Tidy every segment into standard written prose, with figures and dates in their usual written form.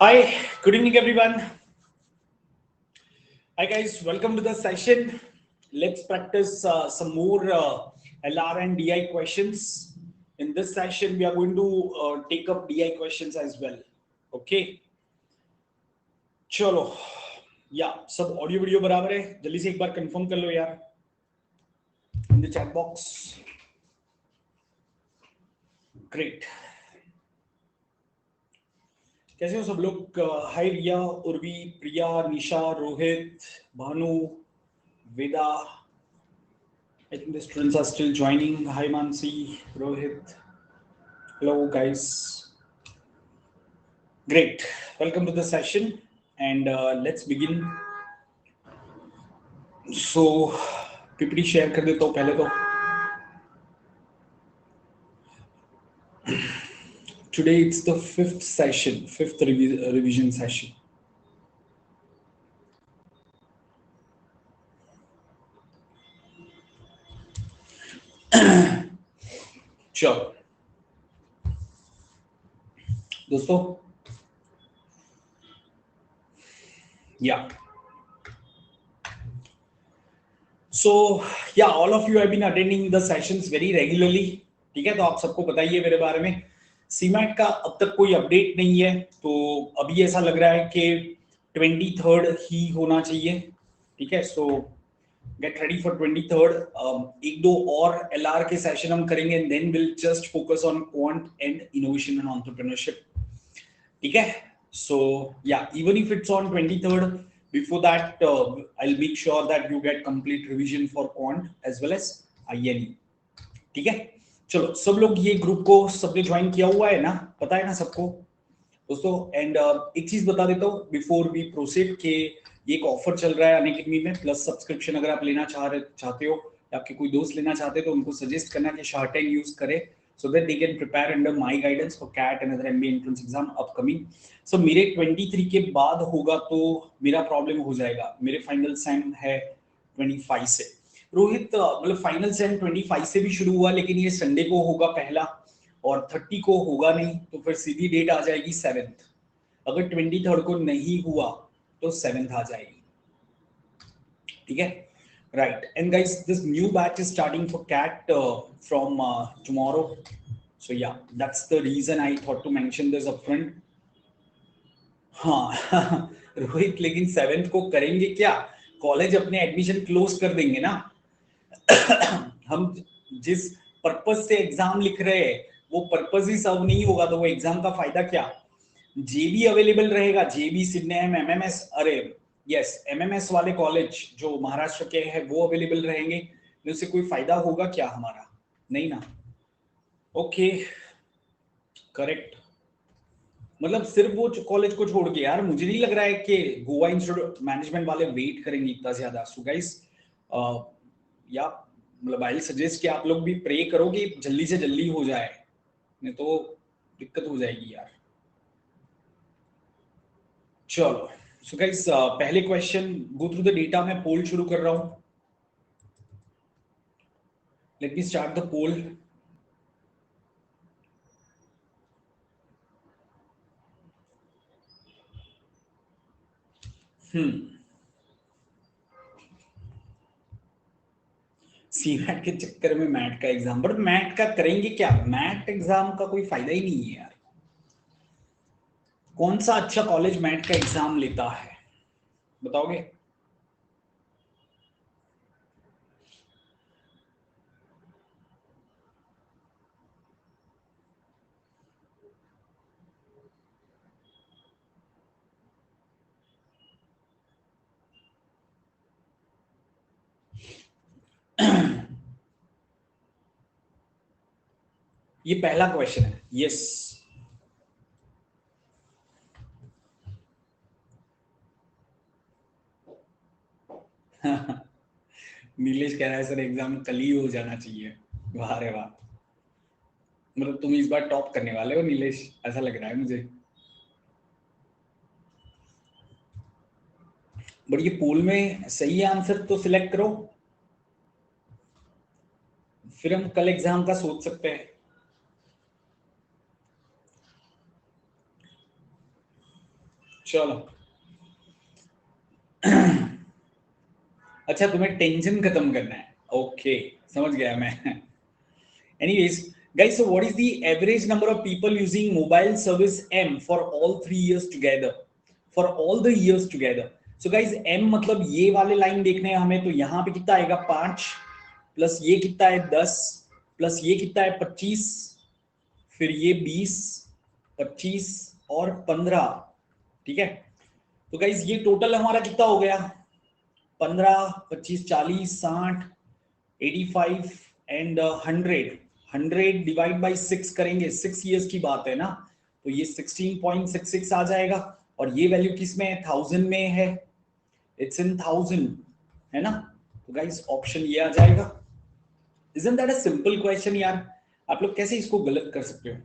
Hi, good evening, everyone. Hi, guys. Welcome to the session. Let's practice some more LR and DI questions. In this session, we are going to take up DI questions as well. Okay. चलो या सब audio video बराबर है जल्दी से एक बार confirm कर लो यार in the chat box great कैसे हो सब लोग हाय रिया उर्वी प्रिया निशा रोहित भानु वेदा I think the students are still joining. Hi Mansi, Rohit. Hello guys. Great. Welcome to the session and let's begin. So PPT share कर देता हूँ पहले तो. Today it's the fifth session, fifth revision session. चलो दोस्तों yeah so yeah all of you have been attending the sessions very regularly ठीक है तो आप सबको पता ही है मेरे बारे में सीमैट का अब तक कोई अपडेट नहीं है तो अभी ऐसा लग रहा है कि 23rd ही होना चाहिए ठीक है सो गेट रेडी फॉर 23rd एक दो और एलआर के सेशन हम करेंगे and then will just focus on quant and innovation and entrepreneurship ठीक है so yeah even if it's on 23rd before that I'll make sure that you get complete revision for quant as well as INE ठीक है चलो सब लोग ये group को सबने ज्वाइन किया हुआ है ना पता है ना सबको दोस्तों एंड एक चीज बता देता हूँ बिफोर वी प्रोसीड के ये एक ऑफर चल रहा है अनअकैडमी में प्लस सब्सक्रिप्शन अगर आप लेना चाहते हो या आपके कोई दोस्त लेना चाहते हो तो उनको सजेस्ट करना कि शार्ट टाइम यूज करे so that they can prepare under my guidance for CAT and other MBA entrance exam upcoming. So मेरे 23 के बाद होगा तो मेरा प्रॉब्लम हो जाएगा मेरे फाइनल सेम है 25 से रोहित मतलब फाइनल सेम 25 से भी शुरू हुआ लेकिन ये संडे को होगा पहला और 30 को होगा नहीं तो फिर सीधी डेट आ जाएगी 7th अगर 23rd को नहीं हुआ तो 7th आ जाएगी ठीक है right and guys this new batch is starting for CAT from tomorrow so yeah that's the reason I thought to mention this upfront हाँ रोहित लेकिन 7th को करेंगे क्या कॉलेज अपने एडमिशन क्लोज कर देंगे ना हम जिस पर्पस से एग्जाम लिख रहे हैं वो पर्पस ही सर्व नहीं होगा तो वो एग्जाम का फायदा क्या जेबी अवेलेबल रहेगा जेबी सिडनेम एमएमएस अरे यस एमएमएस वाले कॉलेज जो महाराष्ट्र के हैं वो अवेलेबल रहेंगे उससे कोई फायदा होगा क्या हमारा नहीं ना ओके करेक्ट मतलब सिर्फ वो कॉलेज को छोड़ के यार मुझे नहीं लग रहा है कि गोवा इंस्टीट्यूट मैनेजमेंट वाले वेट करेंगे इतना ज्यादा सो गाइस या मतलब आई सजेस्ट कि आप लोग भी प्रे करो कि जल्दी से जल्दी हो जाए नहीं तो दिक्कत हो जाएगी यार चलो सो गाइस पहले question go through the data मैं पोल शुरू कर रहा हूं let me start the poll CMAT के चक्कर में मैट का एग्जाम बट मैट का करेंगे क्या मैट एग्जाम का कोई फायदा ही नहीं है यार कौन सा अच्छा कॉलेज मैट का एग्जाम लेता है बताओगे ये पहला क्वेश्चन है यस नीलेश कह रहा है सर एग्जाम कल ही हो जाना चाहिए वाह रे वाह मतलब तुम इस बार टॉप करने वाले हो नीलेश ऐसा लग रहा है मुझे बट ये पोल में सही आंसर तो सिलेक्ट करो फिर हम कल एग्जाम का सोच सकते हैं चलो अच्छा तुम्हें टेंशन खत्म करना है, ओके समझ गया मैं। Anyways guys, so what is the average number of people using mobile service M for all 3 years together, for all the years together? So guys, M मतलब ये वाले लाइन देखने हैं हमें, तो यहाँ पे कितना आएगा 5 प्लस ये कितना है 10 प्लस ये कितना है 25, फिर ये 20, 25 और 15, ठीक है। तो गाइज ये टोटल हमारा कितना हो गया 15, 25, 40, 60, 85 एंड 100। 100 डिवाइड बाई 6 करेंगे, 6 इयर्स की बात है ना, तो ये 16.66 आ जाएगा। और ये वैल्यू किस में है, 1000 में है, इट्स इन 1000 है ना। तो गाइस ऑप्शन ये आ जाएगा। Isn't that a simple question यार, आप लोग कैसे इसको गलत कर सकते हो।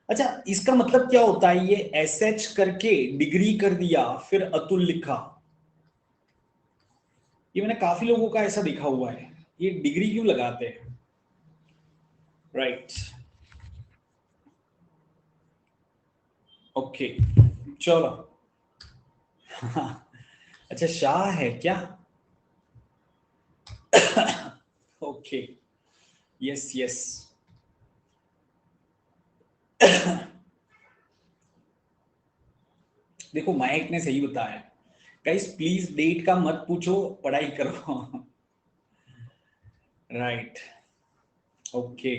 अच्छा इसका मतलब क्या होता है, ये एसएच करके डिग्री कर दिया फिर अतुल लिखा, ये मैंने काफी लोगों का ऐसा देखा हुआ है, ये डिग्री क्यों लगाते हैं, राइट। ओके चलो अच्छा शाह है क्या, ओके यस यस। देखो माइक ने सही बताया, गाइस प्लीज डेट का मत पूछो, पढ़ाई करो। Right okay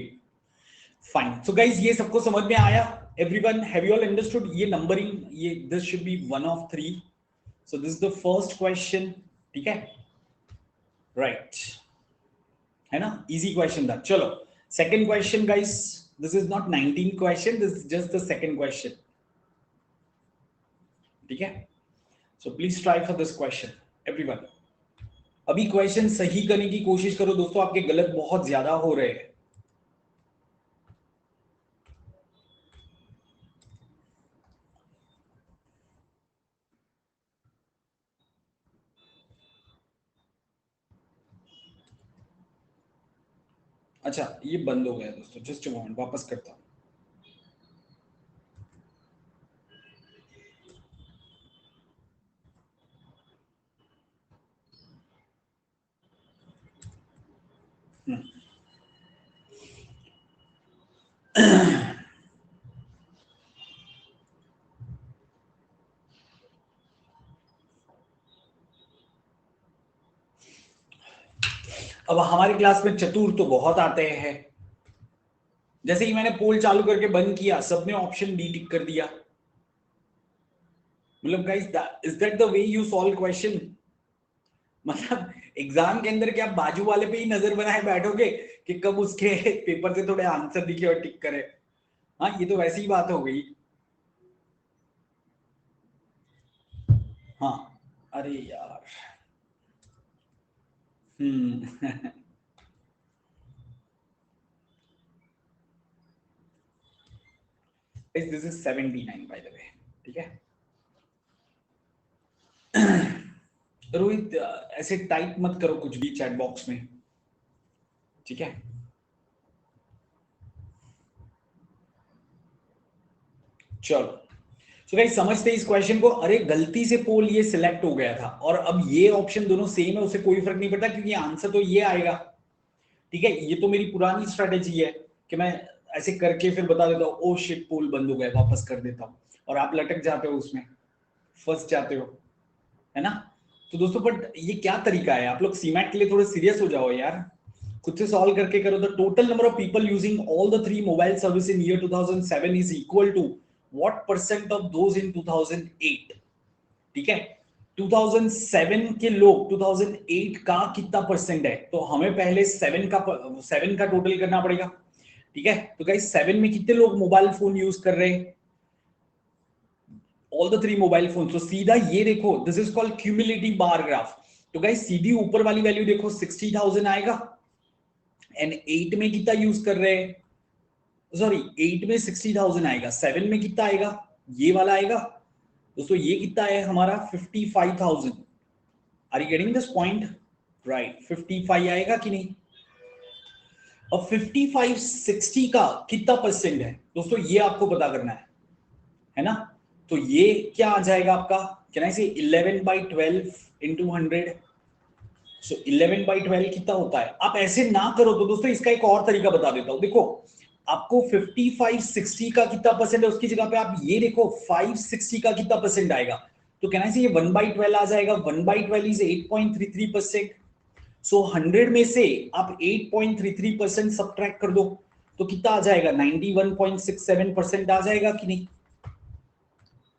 fine. So guys ये सबको समझ में आया, everyone have you all understood ये नंबरिंग, ये this should be 1 of 3, so this is the first question, ठीक है राइट, है ना, इजी क्वेश्चन था। चलो second question guys, this is not 19 question, this is just the second question, ठीक है। So please try for this question everyone. अभी question सही करने की कोशिश करो दोस्तों, आपके गलत बहुत ज्यादा हो रहे हैं। अच्छा ये बंद हो गया दोस्तों, जस्ट अ मोमेंट, वापस करता हूं। अब हमारी क्लास में चतुर तो बहुत आते हैं, जैसे ही मैंने पोल चालू करके बंद किया सबने ऑप्शन डी टिक कर दिया। मतलब guys is that the way you solve question, मतलब एग्जाम के अंदर क्या बाजू वाले पे ही नजर बनाए बैठोगे कि कब उसके पेपर से थोड़े आंसर दिखे और टिक करे, हाँ ये तो वैसी ही बात हो गई। हाँ अरे यार this is 79 by the way, ठीक है। रोहित ऐसे टाइप मत करो कुछ भी चैट बॉक्स में, ठीक है। चलो तो गाइस समझते इस क्वेश्चन को, अरे गलती से पोल ये सिलेक्ट हो गया था और अब ये ऑप्शन दोनों सेम है, उससे कोई फर्क नहीं पड़ता क्योंकि आंसर तो ये आएगा, ठीक है। ये तो मेरी पुरानी स्ट्रेटेजी है कि मैं ऐसे करके फिर बता देता हूँ ओ शिट पोल बंद हो गया, वापस कर देता हूँ, और आप लटक जाते हो उसमें, फंस जाते हो, है ना। तो दोस्तों बट ये क्या तरीका है, आप लोग सीमैट के लिए थोड़े सीरियस हो जाओ यार, खुद से सॉल्व करके करो। The total number of people using all the 3 mobile service in year 2007 is equal to what percent of those in 2008, ठीक है। 2007 के लोग 2008 का कितना परसेंट है, तो हमें पहले 7 का टोटल करना पड़ेगा, ठीक है। तो गाइस 7 में कितने लोग मोबाइल फोन यूज कर रहे हैं, ऑल द 3 मोबाइल फोन, तो सीधा ये देखो this is called cumulative bar graph. तो गाइस सीधी ऊपर वाली वैल्यू देखो 60,000 आएगा, एंड 8 में कितना यूज कर रहे हैं, सॉरी 8 में 60,000 आएगा, 7 में कितना आएगा, ये वाला आएगा दोस्तों, ये कितना है हमारा 55,000। Are you getting this point, right 55 आएगा कि नहीं। अब 55 60 का कितना परसेंट है दोस्तों, ये आपको पता करना है ना। तो ये क्या आ जाएगा आपका, कैन आई से 11/12 into 100, सो 11/12 कितना होता है। आप ऐसे ना करो तो दोस्तों इसका एक और तरीका बता देता हूं, देखो आपको 55-60 का कितना परसेंट है, उसकी जगह पे आप ये देखो 560 का कितना परसेंट आएगा, तो कहना चाहिए 1/12 आ जाएगा। 1/12 इज 8.33%। सो 100 में से आप 8.33% सब्ट्रैक्ट कर दो तो कितना आ जाएगा, 91.67% आ जाएगा कि नहीं,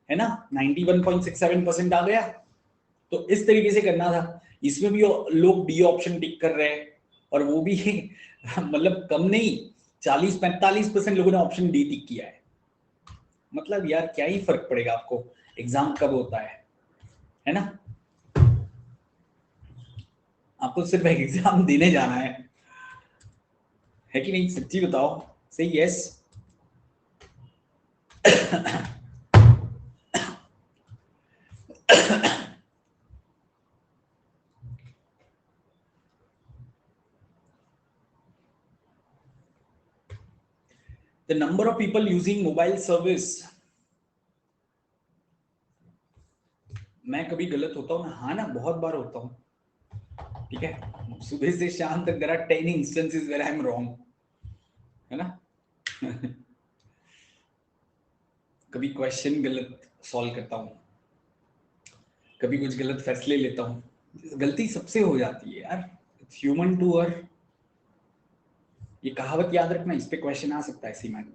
है ना, 91.67% आ गया। तो इस तरीके से करना था। इसमें भी लोग डी ऑप्शन टिक कर रहे हैं, और वो भी मतलब कम नहीं, 40-45% लोगों ने ऑप्शन डी टिक किया है। मतलब यार क्या ही फर्क पड़ेगा आपको, एग्जाम कब होता है ना, आपको सिर्फ एग्जाम देने जाना है कि नहीं, सच्ची बताओ, सही yes. The number of people using mobile service, मैं कभी गलत होता हूँ ना, हाँ ना, बहुत बार होता हूँ, ठीक है, सुबह से शाम तक there are 10 instances where I am wrong, है ना। कभी क्वेश्चन गलत सॉल्व करता हूँ, कभी कुछ गलत फैसले लेता हूँ, गलती सबसे हो जाती है यार, इट्स ह्यूमन टू अर्न। ये कहावत याद रखना, इस पे क्वेश्चन आ सकता है सीमा में।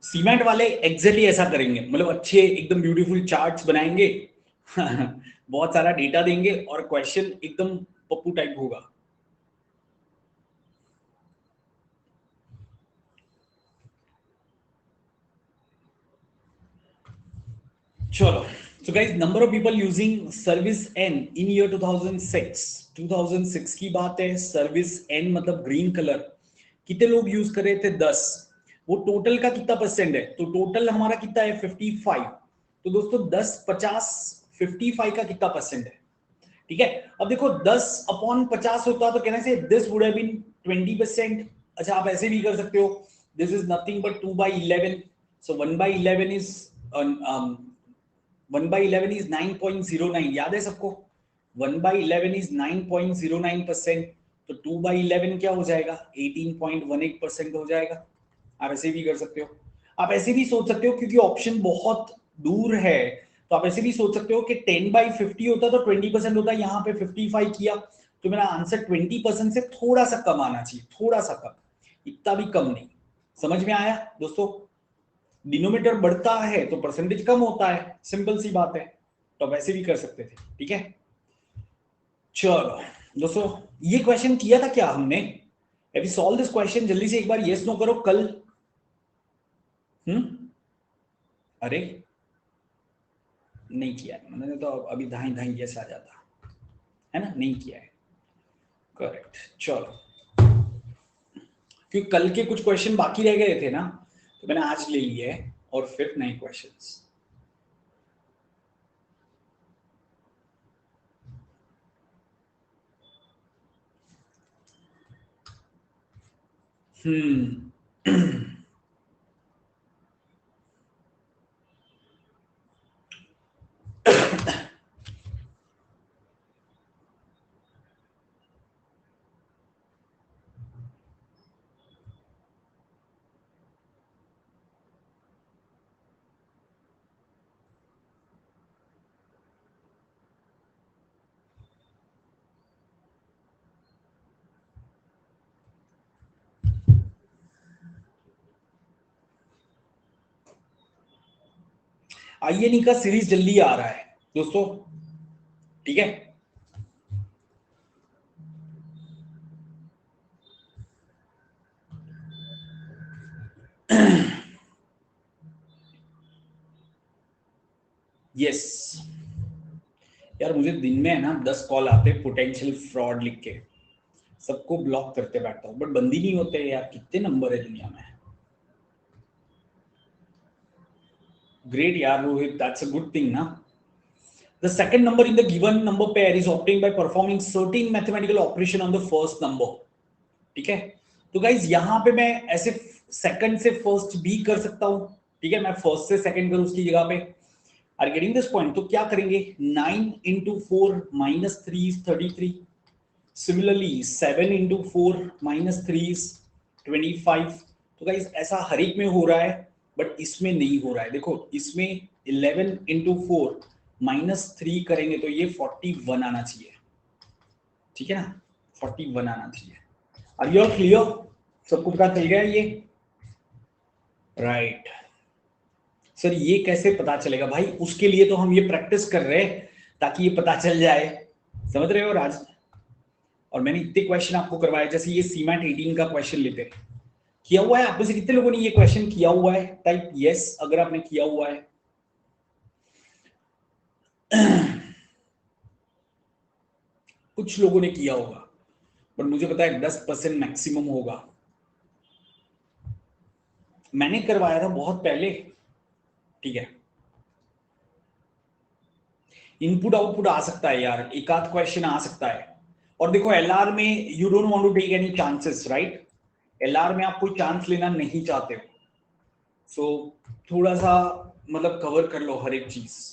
सीमेंट वाले एग्जैक्टली ऐसा करेंगे, मतलब अच्छे एकदम ब्यूटीफुल चार्ट्स बनाएंगे, बहुत सारा डेटा देंगे और क्वेश्चन एकदम पप्पू टाइप होगा। चलो, so guys, number of people using service N in year 2006 की बात है। सर्विस N मतलब ग्रीन कलर, कितने लोग यूज कर रहे थे, 10। वो टोटल का कितना परसेंट है, तो टोटल हमारा कितना है 55। तो दोस्तों 10 50 55 का कितना परसेंट है, ठीक है। अब देखो 10/50 होता तो कहने से दिस वुड हैव बीन 20%। अच्छा आप ऐसे भी कर सकते हो, this is nothing but 2/11, so 1/11 is 1/11 is 9.09, याद है सबको, 1/11 इज 9.09%, तो 2/11 क्या हो जाएगा, 18.18% हो जाएगा। आप ऐसे भी कर सकते हो, आप ऐसे भी सोच सकते हो, क्योंकि ऑप्शन बहुत दूर है, तो आप ऐसे भी सोच सकते हो कि 10/50 होता तो 20% होता, यहाँ पे 55 किया तो मेरा आंसर 20% से थोड़ा सा कम आना चाहिए, थोड़ा सा कम, इतना भी कम नहीं। समझ में आया दोस्तों, डिनोमिनेटर बढ़ता है तो परसेंटेज कम होता है, सिंपल सी बात है। तो वैसे भी कर सकते थे, ठीक है। चलो दोस्तों, ये क्वेश्चन किया था क्या हमने, अभी सॉल्व दिस क्वेश्चन, जल्दी से एक बार यस नो करो कल। अरे नहीं किया है मैंने, तो अभी धाई धाई यस आ जाता है ना, नहीं किया है, करेक्ट। चलो, क्योंकि कल के कुछ क्वेश्चन बाकी रह गए थे ना, तो मैंने आज ले लिए और फिर नए क्वेश्चंस। आईएनई का सीरीज जल्दी आ रहा है दोस्तों, ठीक है। यस यार, मुझे दिन में है ना 10 कॉल आते पोटेंशियल फ्रॉड लिख के, सबको ब्लॉक करते बैठता हूँ, बट बंदी नहीं होते यार, कितने नंबर है दुनिया में। ग्रेट यार Rohit, that's a good thing ना। The second number in the given number pair is obtained by performing certain mathematical operation on the first number. ठीक है, तो गाइज यहां पे मैं ऐसे सेकंड से फर्स्ट भी कर सकता हूं। ठीक है, मैं फर्स्ट से सेकंड करूं उसकी जगह पे। Are getting this point? तो क्या करेंगे, 9 into 4 minus 3 is 33. Similarly 7 into 4 minus 3 is 25. तो गाइज ऐसा हर एक में हो रहा है, बट इसमें नहीं हो रहा है। देखो इसमें 11 into 4 -3 करेंगे तो ये 41 आना चाहिए। ठीक है ना, 41 आना चाहिए। Are you all clear? सबको पता चल गया ये? राइट सर, ये कैसे पता चलेगा भाई? उसके लिए तो हम ये प्रैक्टिस कर रहे हैं ताकि ये पता चल जाए, समझ रहे हो राज? और मैंने इतने क्वेश्चन आपको करवाए, जैसे ये सीमैट 18 का क्वेश्चन लेते हैं। किया हुआ है आप में से कितने लोगों ने ये क्वेश्चन किया हुआ है? टाइप यस अगर आपने किया हुआ है। कुछ लोगों ने किया होगा, पर मुझे पता है 10% मैक्सिमम होगा। मैंने करवाया था बहुत पहले। ठीक है, इनपुट आउटपुट आ सकता है यार, एक आध क्वेश्चन आ सकता है। और देखो एलआर में you don't want to take any chances, right? LR में आप कोई चांस लेना नहीं चाहते हो, सो थोड़ा सा मतलब कवर कर लो हर एक चीज।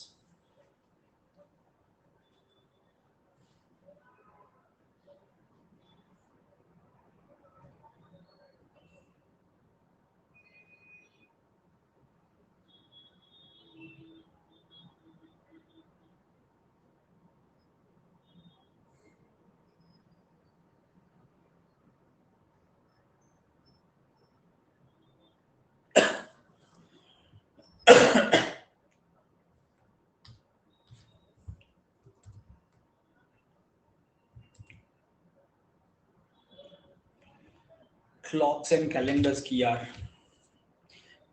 क्लॉक्स एंड कैलेंडर्स की यार,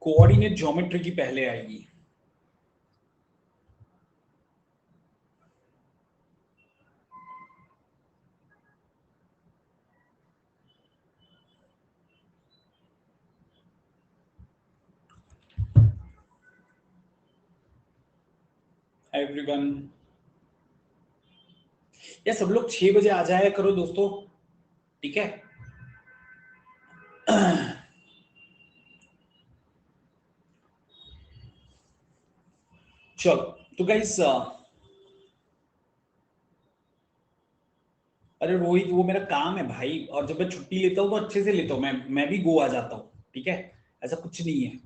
कोऑर्डिनेट ज्योमेट्री की पहले आएगी। एवरीवन, या सब लोग 6 बजे आ जाया करो दोस्तों, ठीक है? चलो तो गाइस, अरे रोहित वो मेरा काम है भाई, और जब मैं छुट्टी लेता हूँ तो अच्छे से लेता हूँ, मैं भी गोवा जाता हूँ, ठीक है? ऐसा कुछ नहीं है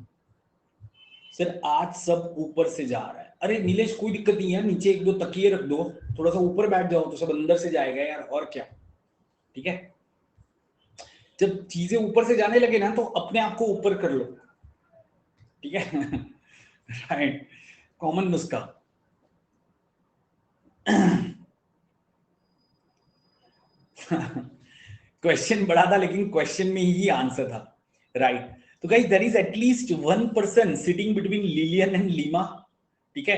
सर, आज सब ऊपर से जा रहा है। अरे नीलेश कोई दिक्कत नहीं है, नीचे एक दो तकिए रख दो, थोड़ा सा ऊपर बैठ जाओ तो सब अंदर से जाएगा यार, और क्या। ठीक है, जब चीजें ऊपर से जाने लगे ना तो अपने आप को ऊपर कर लो, ठीक है? राइट, कॉमन नुस्खा। क्वेश्चन बड़ा था लेकिन क्वेश्चन में ही आंसर था, राइट? तो guys there is at least 1% sitting between Lillian and Lima, ठीक है?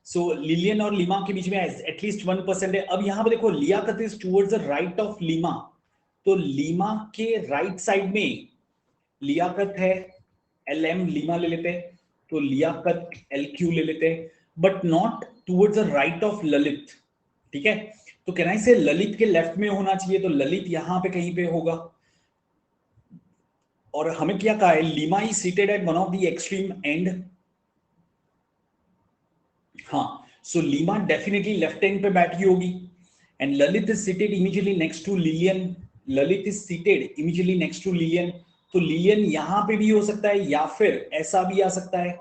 सो लिलियन और लीमा के बीच में एटलीस्ट 1% है। अब यहां पर देखो, Liaquat is towards the right of Lima, तो लीमा के राइट साइड में लियाकत है, एल एम लीमा ले लेते हैं, तो लियाकत एल क्यू ले लेते हैं, but not towards the right of Lalit, ठीक है? तो कहना से ललित के लेफ्ट में होना चाहिए, तो ललित यहां पे कहीं पे होगा। और हमें क्या कहा है, Lima is seated at one of the extreme end. हाँ, so Lima definitely left end पे बैठी होगी, and Lalit is seated immediately next to Lillian. Lalit is seated immediately next to Lillian, तो लिलियन यहां पे भी हो सकता है या फिर ऐसा भी आ सकता है।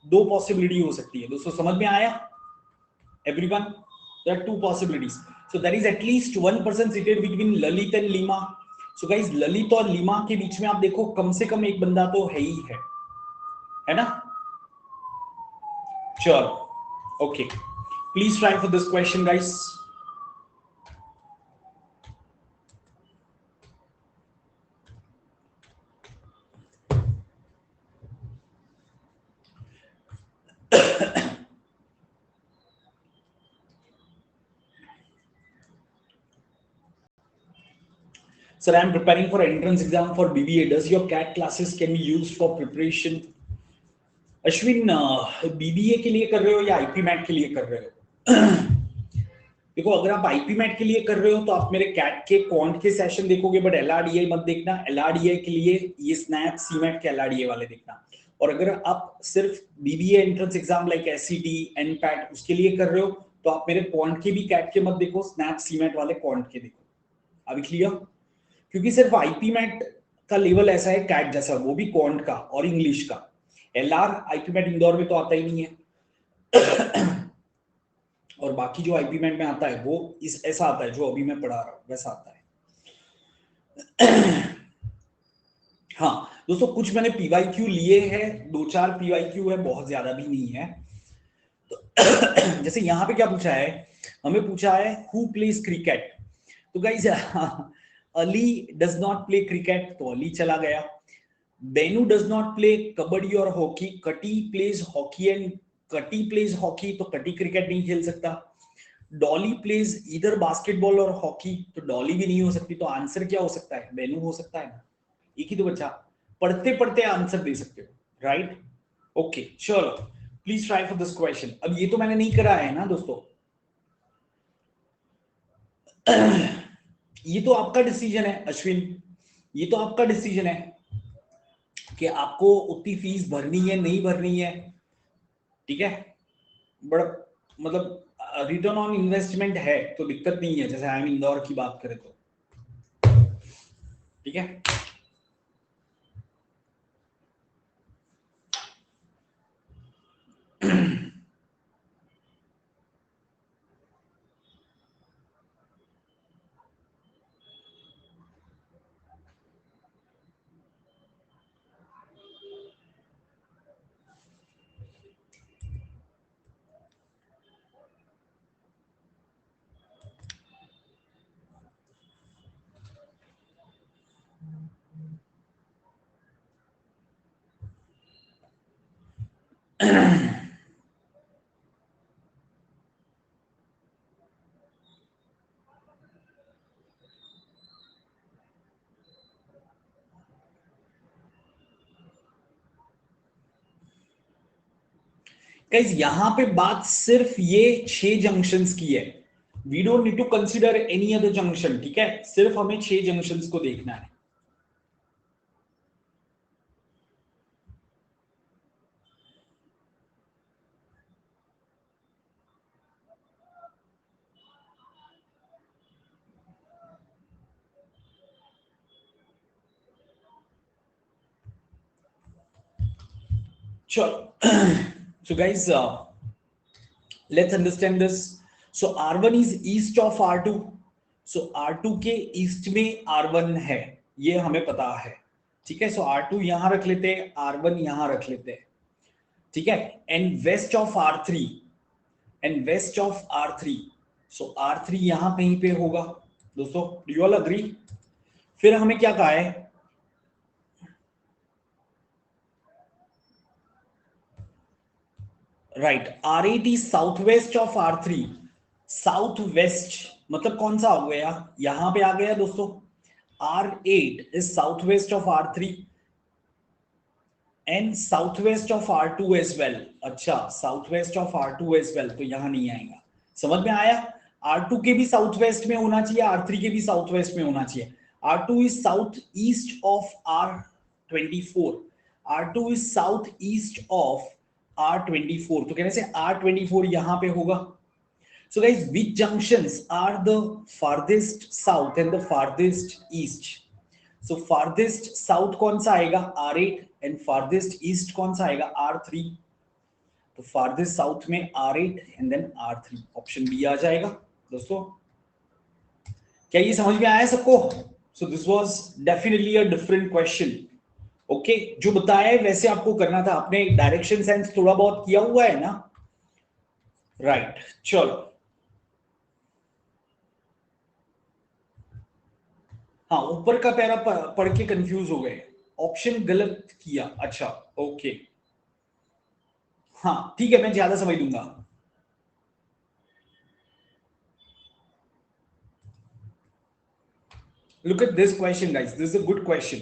दो पॉसिबिलिटी हो सकती है दोस्तों, समझ में आया everyone? There are two possibilities, so there is at least 1% seated between Lalit and Lima. So guys Lalit और लीमा के बीच में आप देखो कम से कम एक बंदा तो है ही है ना? चलो okay, please try for this question guys. Sir, I am preparing for entrance exam for BBA. Does your CAT classes can be used for preparation? Ashwin, BBA के लिए कर रहे हो या आईपी मैट के लिए कर रहे हो? देखो, अगर आप आईपी मैट के लिए कर रहे हो तो आप मेरे कैट के क्वांट के सेशन देखोगे, बट एलआरडीआई मत देखना। एलआरडीआई के लिए ये स्नैप सीमैट के एलआरडीआई वाले देखना। और अगर आप सिर्फ बीबीए एंट्रेंस एग्जाम लाइक एससीटी एनपैट उसके लिए कर रहे हो तो आप मेरे क्वांट के भी कैट के मत देखो, स्नैप सीमैट वाले क्वांट के देखो। अभी क्लियर? क्योंकि सिर्फ आईपी मैट का लेवल ऐसा है कैट जैसा, वो भी क्वांट का और इंग्लिश का। एलआर आईपी मैट इंदौर में तो आता ही नहीं है। और बाकी जो आईपी मैट में आता है वो इस ऐसा आता है जो अभी मैं पढ़ा रहा हूं वैसा आता है। हाँ दोस्तों, कुछ मैंने पीवाईक्यू लिए हैं, 2-4 पीवाईक्यू है, बहुत ज्यादा भी नहीं है। तो जैसे यहाँ पे क्या पूछा है, हमें पूछा है हु प्लेज क्रिकेट। तो guys, Ali does not play cricket, तो अली चला गया। Benu does not play kabaddi और hockey, Kati plays hockey and Kati plays hockey, तो कटी क्रिकेट नहीं खेल सकता। डॉली प्लेज इधर बास्केटबॉल और हॉकी, तो डॉली भी नहीं हो सकती। तो आंसर क्या हो सकता है? बेनू हो सकता है ना, एक ही तो बच्चा। पढ़ते पढ़ते आंसर दे सकते हो, राइट? ओके चलो, please try for this question. अब ये तो मैंने नहीं करा है ना दोस्तों, ये तो आपका डिसीजन है अश्विन, ये तो आपका डिसीजन है कि आपको उतनी फीस भरनी है नहीं भरनी है, ठीक है? बड़ा मतलब रिटर्न ऑन इन्वेस्टमेंट है तो दिक्कत नहीं है, जैसे हम इंदौर की बात करें तो, ठीक है? गाइस, यहां पे बात सिर्फ ये 6 जंक्शंस की है। We don't need to consider any other junction, ठीक है? सिर्फ हमें 6 जंक्शंस को देखना है। चलो, so guys, let's understand this. So R1 is east of R2, so R2 के ईस्ट में R1 है, ये हमें पता है, ठीक है? so R2 यहां रख लेते हैं, R1 यहां रख लेते हैं, ठीक है? And west of R3, and west of R3, so R3 यहां कहीं पे होगा दोस्तों, डू यू ऑल अग्री? फिर हमें क्या कहा है, right? R8 is south west of R3, south west मतलब कौन सा हो गया, यहां पे आ गया दोस्तों। R8 is south west of R3 and south west of R2 as well. अच्छा, south west of R2 as well, तो यहां नहीं आएगा। समझ में आया? R2 के भी साउथ वेस्ट में होना चाहिए, R3 के भी साउथ वेस्ट में होना चाहिए। R2 is south east of R24, R2 is south east of R24, तो कहने से R24 यहां पे होगा। So guys, which junctions are the farthest south and the farthest east? So farthest south कौन सा आएगा? R8 and farthest east कौन सा आएगा? R3। तो farthest south में R8 and then R3, option B आ जाएगा दोस्तों। क्या ये समझ में आया सबको? So this was definitely a different question. Okay, जो बताया है वैसे आपको करना था, आपने डायरेक्शन सेंस थोड़ा बहुत किया हुआ है ना, राइट? चलो, हाँ, ऊपर का पैरा पढ़ के कंफ्यूज हो गए, ऑप्शन गलत किया। अच्छा, ओके, हाँ ठीक है, मैं ज्यादा समझ लूंगा। Look at this question guys, this is a good question,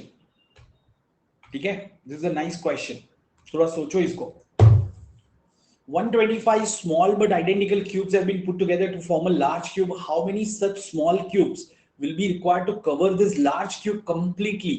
ठीक है, this is a nice question, थोड़ा सोचो इसको। 125 small but identical cubes have been put together to form a large cube. How many such small cubes will be required to cover this large cube completely?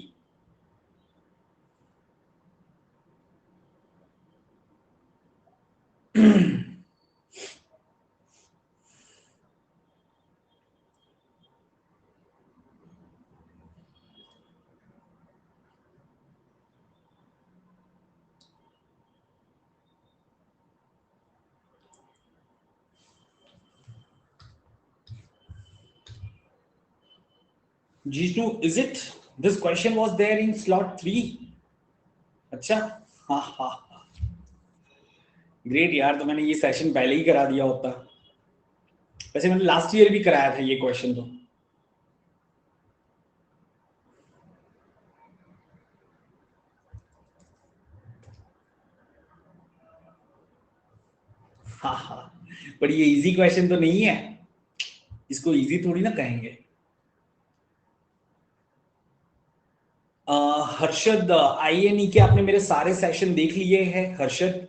Jishnu, is it this question was there in slot 3? अच्छा, हाँ हाँ, great यार, तो मैंने ये session पहले ही करा दिया होता। वैसे मैंने लास्ट ईयर भी कराया था ये क्वेश्चन तो। हाँ हाँ, पर ये इजी क्वेश्चन तो नहीं है, इसको इजी थोड़ी ना कहेंगे। हर्षद, आईएनई के आपने मेरे सारे सेशन देख लिए हैं Harshad?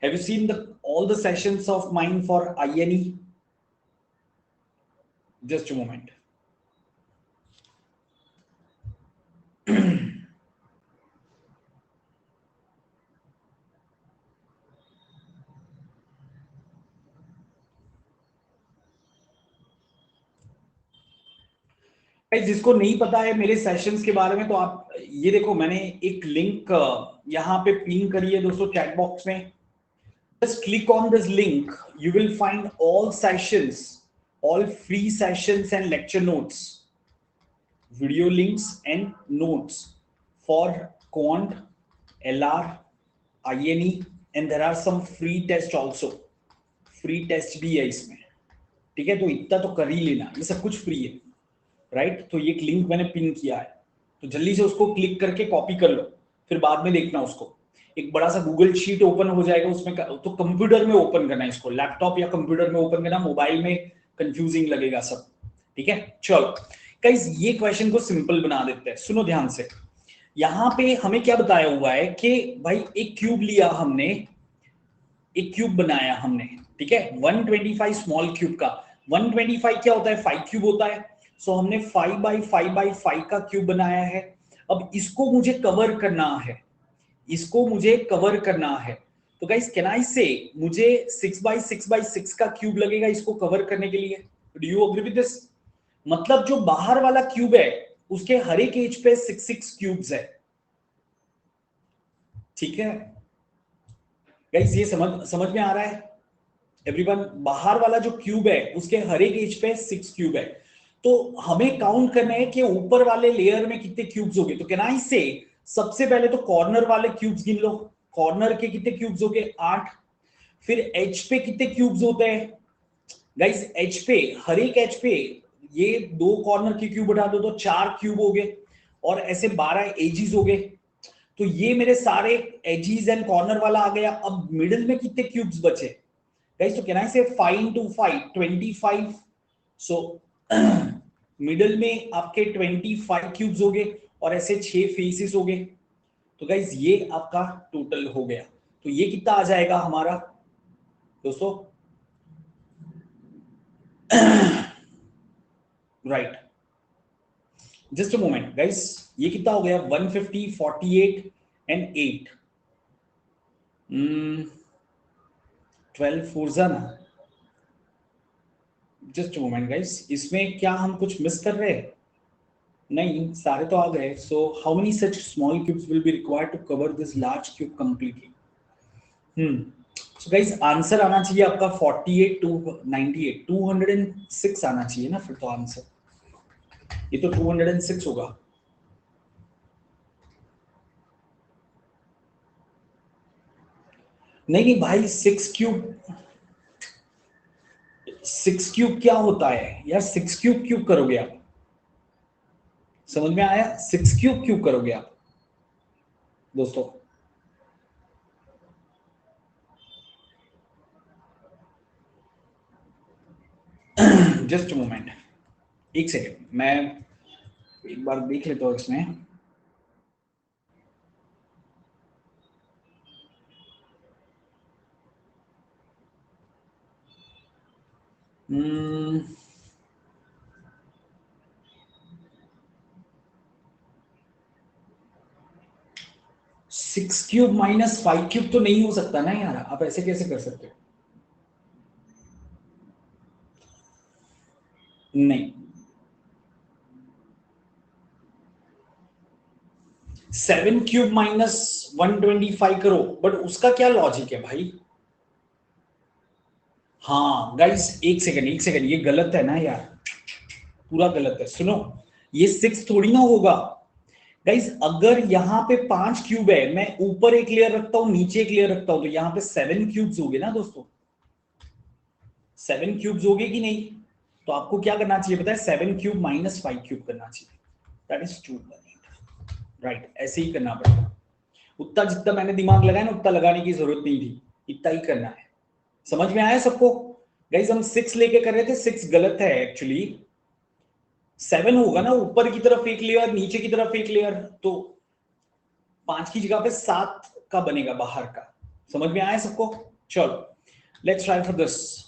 Have you seen the all the sessions of mine for INE? Just a moment. जिसको नहीं पता है मेरे सेशंस के बारे में, तो आप ये देखो, मैंने एक लिंक यहाँ पे पिन करी है दोस्तों चैट बॉक्स में। Just click on this link. You will find all sessions, all free sessions and lecture notes, video links and notes for Quant, LR, INE, and there are some free tests also. Free test भी है इसमें, ठीक है, तो इतना तो कर ही लेना, ये सब कुछ फ्री है, राइट? तो ये एक लिंक मैंने पिन किया है, तो जल्दी से उसको क्लिक करके कॉपी कर लो, फिर बाद में देखना उसको। एक बड़ा सा गूगल शीट ओपन हो जाएगा उसमें, तो कंप्यूटर में ओपन करना है इसको, लैपटॉप या कंप्यूटर में ओपन करना, मोबाइल में कंफ्यूजिंग लगेगा सब, ठीक है? चलो गाइस, ये क्वेश्चन को सिंपल बना देते हैं, सुनो ध्यान से। यहां पे हमें क्या बताया हुआ है कि भाई एक क्यूब लिया हमने, एक क्यूब बनाया हमने, ठीक है, 125 स्मॉल क्यूब का। 125 क्या होता है? 5 क्यूब होता है। सो हमने 5 बाई 5 बाई 5 का क्यूब बनाया है। अब इसको मुझे कवर करना है, इसको मुझे कवर करना है। तो गाइस, कैन आई से मुझे 6 बाई 6 बाई 6 का क्यूब लगेगा इसको कवर करने के लिए। Do you agree with this? मतलब जो बाहर वाला क्यूब है उसके हर एक एज पे 6 क्यूब्स है, ठीक है गाइस? ये समझ में आ रहा है एवरीवन? बाहर वाला जो क्यूब है उसके हर एक एज पे 6 क्यूब है। तो हमें काउंट करना है कि ऊपर वाले लेयर में कितने क्यूब्स होंगे। तो कैन आई से, सबसे पहले तो कॉर्नर वाले क्यूब्स गिन लो। कॉर्नर के कितने क्यूब्स हो गए? 8। फिर एच पे कितने क्यूब्स होते हैं गाइस? एच पे, हर एक एच पे ये 2 कॉर्नर के क्यूब हटा दो तो 4 क्यूब हो गए, और ऐसे 12 एजिस हो गए। तो ये मेरे सारे एजिस एंड कॉर्नर वाला आ गया। अब मिडिल में कितने क्यूब्स बचे गाइस? तो कैन आई से 5 into 5 25। सो मिडिल में आपके 25 क्यूब्स हो गए, और ऐसे 6 फेसेस हो गए। तो गाइस ये आपका टोटल हो गया। तो ये कितना आ जाएगा हमारा दोस्तों? Right, just a moment guys, ये कितना हो गया? 150, 48 एंड 8, 12 फोर्जा ना। जस्ट मोमेंट गाइस, इसमें क्या हम कुछ मिस कर रहे हैं? नहीं, सारे तो आ गए। So how many such small cubes will be required to cover this large cube completely? So guys, answer आना चाहिए आपका 48 टू 98, 206 आना चाहिए ना फिर तो आंसर। ये तो 206 होगा। नहीं नहीं भाई, 6 क्यूब क्या होता है यार? 6 क्यूब क्यूब करोगे आप? समझ में आया? 6 क्यूब क्यूब करोगे आप दोस्तों? जस्ट मोमेंट, एक सेकेंड, मैं एक बार देख लेता हूँ इसमें। हम्म, 6 क्यूब माइनस 5 क्यूब तो नहीं हो सकता ना यार, आप ऐसे कैसे कर सकते हो? नहीं, 7 क्यूब माइनस 125 करो, बट उसका क्या लॉजिक है भाई? हाँ गाइस, एक सेकंड, ये गलत है ना यार, पूरा गलत है, सुनो। ये 6 थोड़ी ना होगा गाइस। अगर यहाँ पे 5 क्यूब है, मैं ऊपर एक लेयर रखता हूं, नीचे एक लेयर रखता हूं, तो यहाँ पे 7 क्यूब्स हो गए ना दोस्तों, 7 क्यूब्स हो गए कि नहीं? तो आपको क्या करना चाहिए पता है? 7 क्यूब माइनस 5 क्यूब करना चाहिए। दैट इज टू, राइट, ऐसे ही करना पड़ेगा। उतना जितना मैंने दिमाग लगाया ना, उतना लगाने की जरूरत नहीं थी, इतना ही करना है। समझ में आया सबको? गाइस हम 6 लेके कर रहे थे, 6 गलत है एक्चुअली, 7 होगा ना, ऊपर की तरफ एक लेयर, नीचे की तरफ एक लेयर, तो 5 की जगह पे 7 का बनेगा बाहर का। समझ में आया सबको? चलो, लेट्स ट्राई फॉर दिस।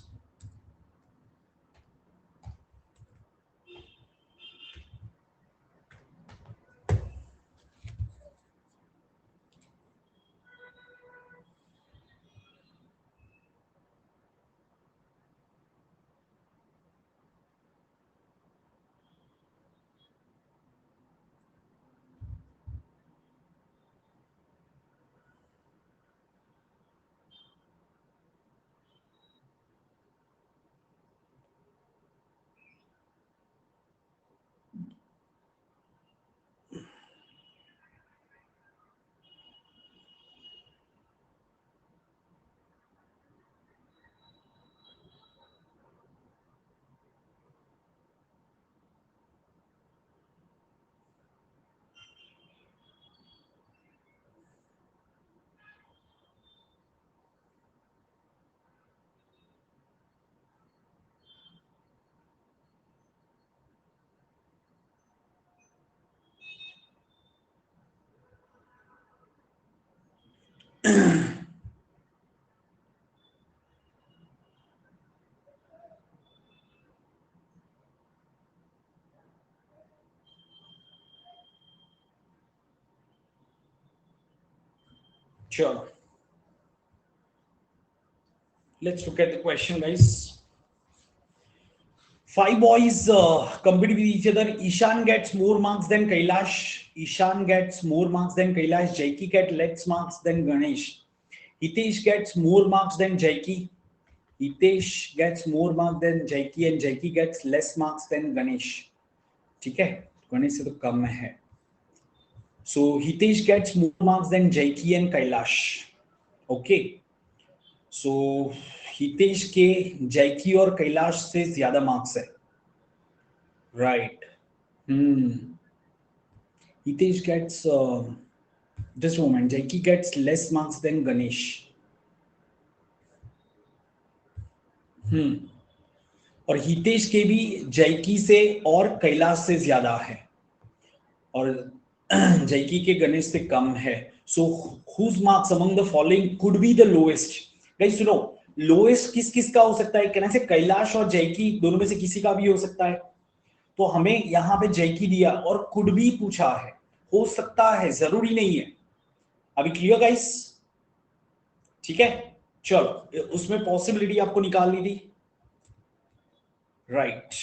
चलो, let's look at the question, guys. 5 boys compete with each other. Ishan gets more marks than Kailash. Ishan gets more marks than Kailash. Jaiki gets less marks than Ganesh. Hitesh gets more marks than Jaiki. Hitesh gets more marks than Jaiki and Jaiki gets less marks than Ganesh. ठीक है, गणेश से तो कम है. So Hitesh gets more marks than Jaiki and Kailash. Okay. सो हितेश के जैकी और कैलाश से ज्यादा marks है, right? Hitesh gets, just moment, Jackie gets less marks than Ganesh. और हितेश के भी जैकी से और कैलाश से ज्यादा है, और जैकी के गणेश से कम है. So whose marks among the following could be the lowest? Guys सुनो, लोएस्ट किस किस का हो सकता है? कहना से कैलाश और जैकी दोनों में से किसी का भी हो सकता है. तो हमें यहां पे जैकी दिया और कुड भी पूछा है, हो सकता है, जरूरी नहीं है. अभी क्लियर गाइस? ठीक है, चलो, उसमें पॉसिबिलिटी आपको निकालनी थी, right?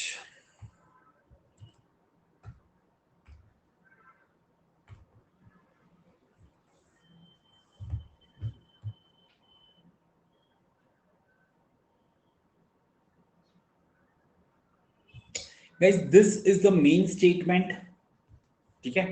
Guys this is the main statement, ठीक है?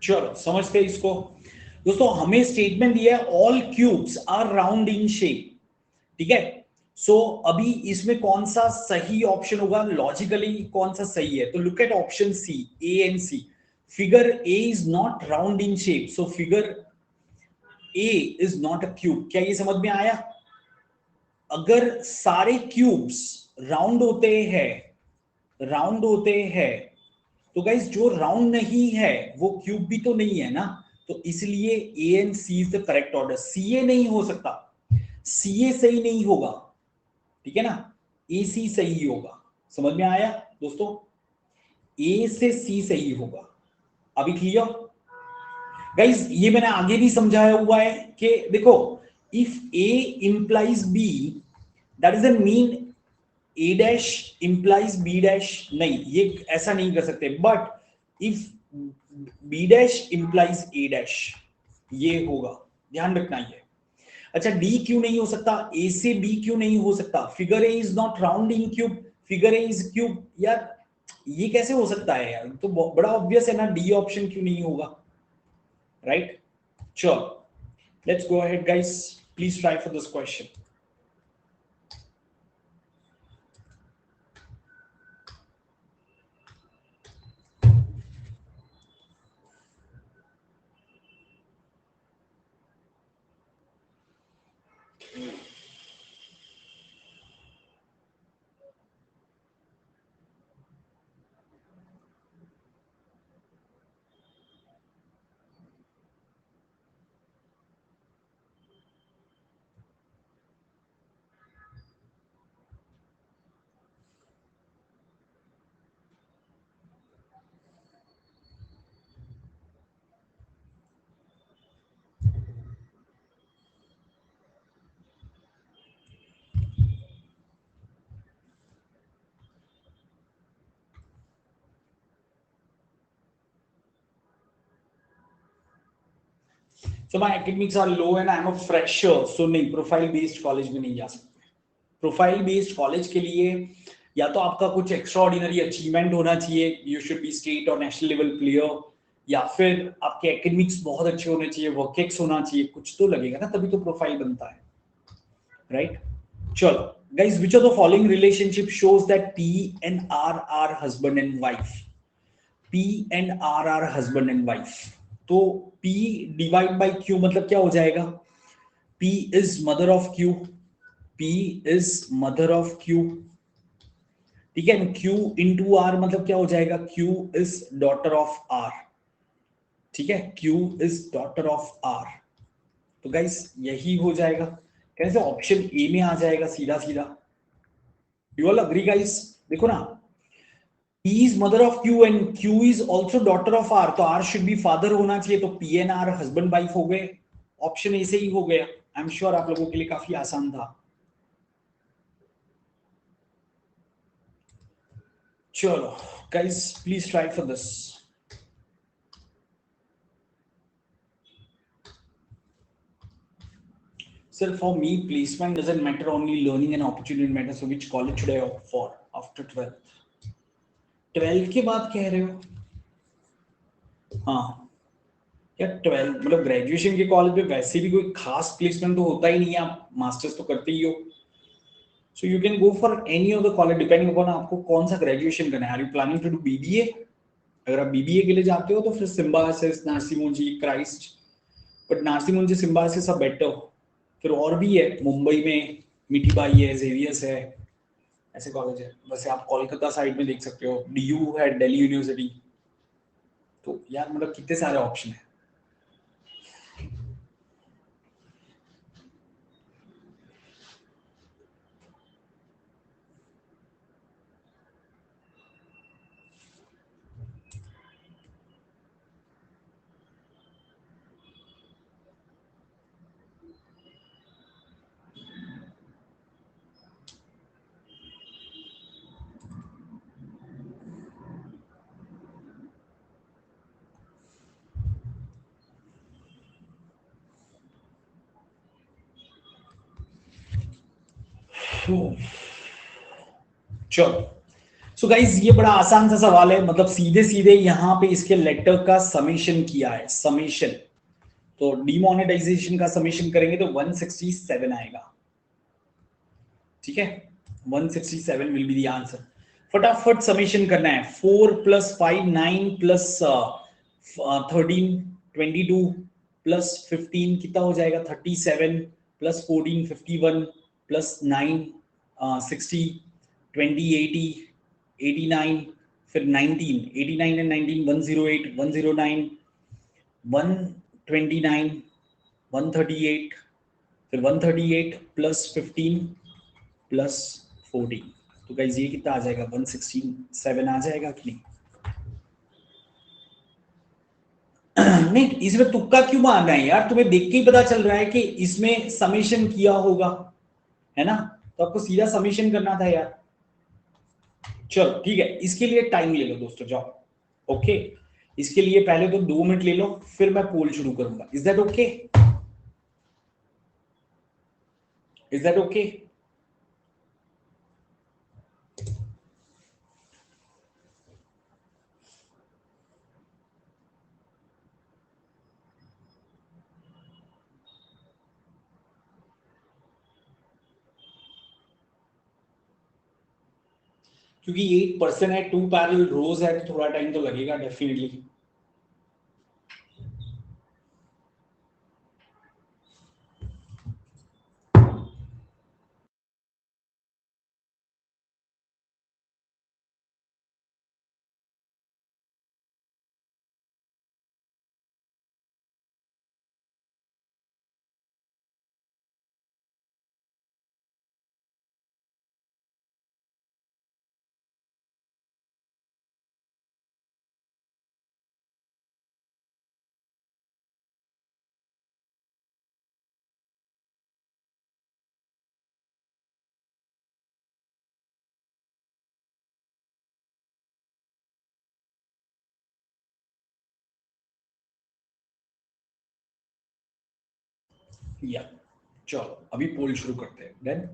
चलो समझते हैं इसको। दोस्तों हमें स्टेटमेंट दिया है all cubes are round in shape, ठीक है। सो अभी इसमें कौन सा सही ऑप्शन होगा, लॉजिकली कौन सा सही है? तो look at option C, A and C. Figure A is not round in shape, so figure A is not a cube. क्या ये समझ में आया? अगर सारे क्यूब्स राउंड होते हैं, राउंड होते हैं, तो गाइस जो राउंड नहीं है वो क्यूब भी तो नहीं है ना। तो इसलिए A and C is the correct order. C A नहीं हो सकता, सी ए सही नहीं होगा, ठीक है ना। ए सी सही होगा। समझ में आया दोस्तों? ए से सी सही होगा। अभी क्लियर गाइस? ये मैंने आगे भी समझाया हुआ है कि देखो, if A implies B, that is mean A dash implies B dash. नहीं, ये ऐसा नहीं कर सकते। But if B dash implies A dash, ये होगा, ध्यान रखना ये। अच्छा, डी क्यों नहीं हो सकता? ए से बी क्यों नहीं हो सकता? Figure A is not round in cube, figure A is cube. यार ये कैसे हो सकता है यार? तो बड़ा ऑब्वियस है ना, डी ऑप्शन क्यों नहीं होगा, राइट? चलो let's go ahead guys, please try for this question. So my academics are low and I am a fresher, so नहीं, प्रोफाइल बेस्ड कॉलेज में नहीं जा सकते। प्रोफाइल बेस्ड कॉलेज के लिए या तो आपका कुछ एक्स्ट्रा ऑर्डिनरी अचीवमेंट होना चाहिए, यू शुड बी स्टेट और नेशनल लेवल प्लेयर, या फिर आपके एकेडमिक्स बहुत अच्छे होने चाहिए, वर्क एक्स होना चाहिए, कुछ तो लगेगा ना, तभी तो प्रोफाइल बनता है, राइट? चलो guys, which of the following relationship shows that P and R are husband and wife? P and R are husband and wife. तो P डिवाइड बाई Q मतलब क्या हो जाएगा? P is mother of Q, P is mother of Q, ठीक है। Q into R मतलब क्या हो जाएगा? Q is daughter of R, ठीक है। Q is daughter of R। तो गाइस यही हो जाएगा। कैसे ऑप्शन ए में आ जाएगा सीधा सीधा। You all agree guys? देखो ना, P is mother of Q and Q is also daughter of R, तो R should be father होना चाहिए, तो P and R husband wife हो गए। ऑप्शन ए से ही हो गया। आई एम श्योर आप लोगों के लिए काफी आसान था। चलो guys, please try for this. Sir, for me, placement doesn't matter, only learning and opportunity matters. So, which college should I opt for after 12th? 12th के बाद कह रहे हो? हाँ यार, 12th मतलब ग्रेजुएशन के कॉलेज में वैसे भी कोई खास प्लेसमेंट तो होता ही नहीं है, आप मास्टर्स तो करते ही हो। So you can go for any of the college depending upon आपको कौन सा ग्रेजुएशन करना है। Are you planning to do BBA? अगर आप बीबीए के लिए जाते हो तो फिर सिम्बायोसिस, नार्सिमोंजी, क्राइस्ट, बट नार्सिमोंजी, सिम्बायोसिस सब बेटर। फिर और भी है मुंबई में, मिठीबाई है, जेवियर्स है, ऐसे कॉलेज है। वैसे आप कोलकाता साइड में देख सकते हो, डीयू है, दिल्ली यूनिवर्सिटी। तो यार मतलब कितने सारे ऑप्शन है। चलो, सो गाइज ये बड़ा आसान सा सवाल है, मतलब सीधे सीधे यहां पे इसके लेटर का समेशन किया है, समेशन। तो डीमोनेटाइजेशन का समेशन करेंगे तो 167 आएगा, ठीक है। 167 विल बी द आंसर। फटाफट समेशन करना है। 4 प्लस 5 9 प्लस 13 22 प्लस 15 कितना हो जाएगा, 37 प्लस 14 51 प्लस 9 60 20 80 89, फिर 19 89 एंड 19 108 109 129 138, फिर 138 प्लस 15 प्लस 14। तो गाइस ये कितना आ जाएगा, 167 आ जाएगा कि नहीं? नहीं, इसमें तुक्का क्यों मारना है यार, तुम्हें देख के ही पता चल रहा है कि इसमें समेशन किया होगा, है ना? तो आपको सीधा समेशन करना था यार। चलो ठीक है, इसके लिए टाइम ले लो दोस्तों, जाओ। ओके, इसके लिए पहले तो 2 मिनट ले लो, फिर मैं पोल शुरू करूंगा। Is that okay? Is that okay? क्योंकि 8% है, 2 पैरेलल रोज है, तो थोड़ा टाइम तो लगेगा डेफिनेटली। या चलो अभी पोल शुरू करते हैं देन।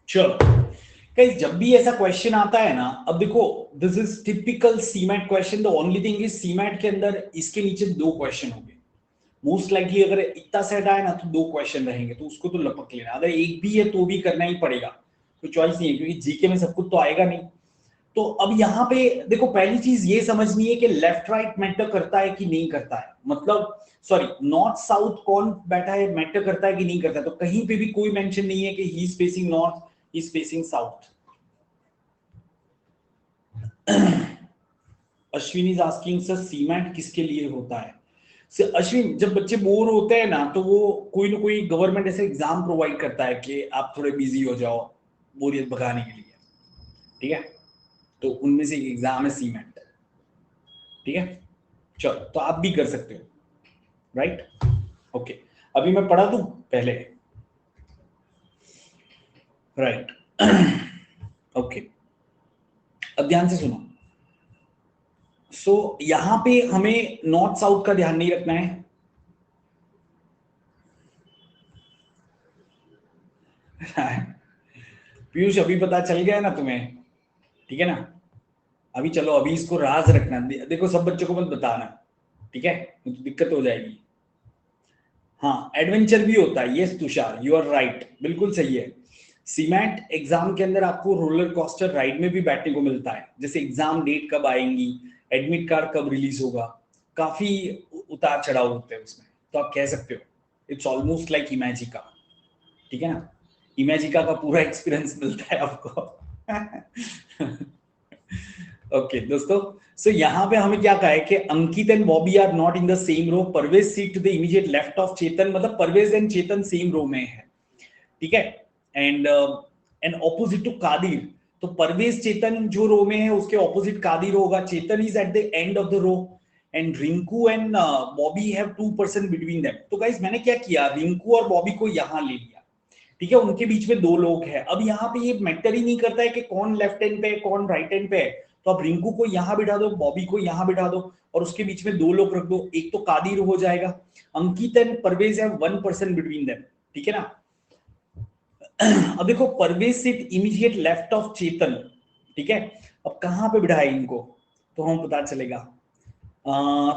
चलो गाइस, जब भी ऐसा क्वेश्चन आता है ना, अब देखो this is typical CMAT question. The only thing is CMAT के अंदर इसके नीचे 2 क्वेश्चन होंगे मोस्ट लाइकली। अगर इतना सेट आए ना तो 2 क्वेश्चन रहेंगे, तो उसको तो लपक लेना। अगर एक भी है तो भी करना ही पड़ेगा, कोई चॉइस नहीं है, क्योंकि जीके में सब कुछ तो आएगा नहीं। तो अब यहाँ पे देखो, पहली चीज ये समझनी है कि लेफ्ट राइट मैटर करता है कि नहीं करता है, मतलब सॉरी नॉर्थ साउथ कौन बैठा है मैटर करता है कि नहीं करता है। तो कहीं पे भी कोई मेंशन नहीं है कि he is facing north, he is facing south. Ashwin is asking sir CMAT किसके लिए होता है? सर अश्विन, जब बच्चे बोर होते हैं ना, तो वो कोई ना कोई गवर्नमेंट ऐसे एग्जाम प्रोवाइड करता है कि आप थोड़े बिजी हो जाओ बोरियत भगाने के लिए, ठीक है? तो उनमें से एक एग्जाम है सीमैट, ठीक है? चलो, तो आप भी कर सकते हो, राइट? ओके, अभी मैं पढ़ा दूं पहले, राइट। ओके, अब ध्यान से सुनो। सो यहां पे हमें नॉर्थ साउथ का ध्यान नहीं रखना है। पीयूष अभी पता चल गया ना तुम्हें, ठीक है ना? अभी चलो, अभी इसको राज रखना, देखो सब बच्चों को मत बताना, ठीक है? तो दिक्कत हो जाएगी। हाँ, एडवेंचर भी होता है, yes Tushar, you are right, बिल्कुल सही है। सीमैट एग्जाम के अंदर आपको रोलर कोस्टर राइड में भी बैठने को मिलता है, जैसे एग्जाम डेट कब आएंगी, एडमिट कार्ड कब रिलीज होगा, काफी उतार चढ़ाव होते हैं उसमें, तो आप कह सकते हो इट्स ऑलमोस्ट लाइक इमेजिका, ठीक है ना? इमेजिका का पूरा एक्सपीरियंस मिलता है आपको। ओके दोस्तों, सो यहाँ पे हमें क्या कहा है कि Ankit and Bobby are not in the same row, Parvez seat to the immediate left of Chetan, मतलब Parvez and Chetan same row में है, ठीक है? And and opposite to Kadir, तो परवेज चेतन जो रो में है उसके ऑपोजिट कादिर होगा, Chetan is at the end of the row, and Rinku and Bobby have 2% between them. तो गाइस मैंने क्या किया, रिंकू और बॉबी को यहां ले लिया, ठीक है? उनके बीच में दो लोग हैं। अब यहाँ पे ये मैटर ही नहीं करता है कि कौन लेफ्ट हैंड पे है कौन राइट हैंड पे है, तो आप रिंकू को यहां बिठा दो, बॉबी को यहां बिठा दो, और उसके बीच में दो लोग रख दो, एक तो कादिर हो जाएगा। अंकित एंड परवेज है 1% बिटवीन देम, ठीक है ना? अब देखो, Parvez sit immediate left of Chetan, ठीक है? अब कहां पे बिठाए इनको, तो हम पता चलेगा।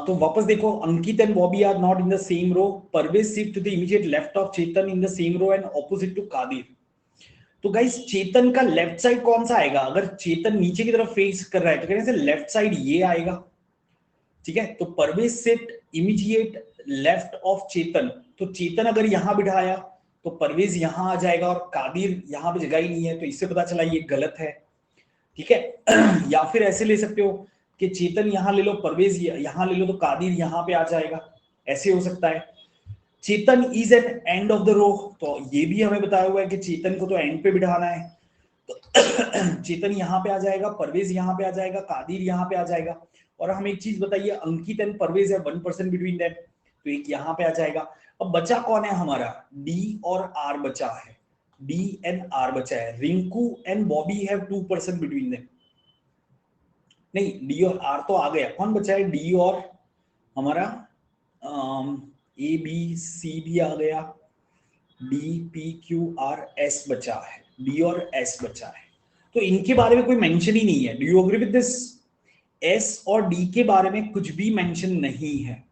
तो वापस देखो, Ankit and Bobby are not in the same row, Parvez sit to the immediate left of Chetan in the same row and opposite to Kadir. तो गाइस चेतन का लेफ्ट साइड कौन सा आएगा? अगर चेतन नीचे की तरफ फेस कर रहा है तो कहने से लेफ्ट साइड ये आएगा, ठीक है? तो Parvez sit immediate left of Chetan, तो चेतन अगर यहां बिठाया तो परवेज यहां आ जाएगा, और कादिर यहां पे जगह ही नहीं है, तो इससे पता चला ये गलत है, ठीक है? या फिर ऐसे ले सकते हो कि चेतन यहां ले लो, परवेज यहां ले लो, तो कादिर यहां पे आ जाएगा, ऐसे हो सकता है। Chetan is at end of the row, तो ये भी हमें बताया हुआ है कि चेतन को तो एंड पे बिठाना है, तो चेतन यहां पे आ जाएगा, परवेज यहां पे आ जाएगा, कादिर यहां पे आ जाएगा। और हम एक चीज बताइए, अंकित एंड परवेज है 1% बिटवीन देम, तो एक यहां पे आ जाएगा। अब बचा कौन है हमारा? डी और आर बचा है, डी एंड आर बचा है। Rinku and Bobby have 2% between them, नहीं डी और आर तो आ गया, कौन बचा है? डी और हमारा ए बी सी भी आ गया, D P Q R S बचा है, डी और एस बचा है, तो इनके बारे में कोई मेंशन ही नहीं है। Do you agree with this? S और डी के बारे में कुछ भी मेंशन नहीं है।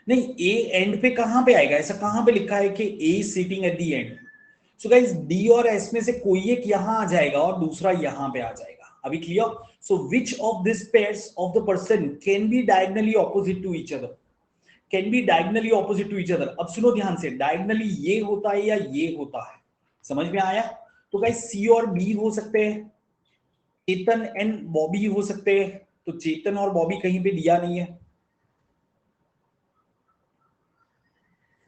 नहीं, ए एंड पे कहां पे आएगा? ऐसा कहां पे लिखा है कि A sitting at the end? So guys D और एस में से कोई एक यहां आ जाएगा और दूसरा यहां पे आ जाएगा। अभी clear? So which of this pairs of the person can be diagonally opposite to each other? Can be diagonally opposite to each other. अब सुनो ध्यान से, डायगोनली ये होता है या ये होता है, समझ में आया? तो गाइस सी और बी हो सकते हैं, चेतन एंड बॉबी हो सकते हैं, तो चेतन और बॉबी कहीं पे दिया नहीं है।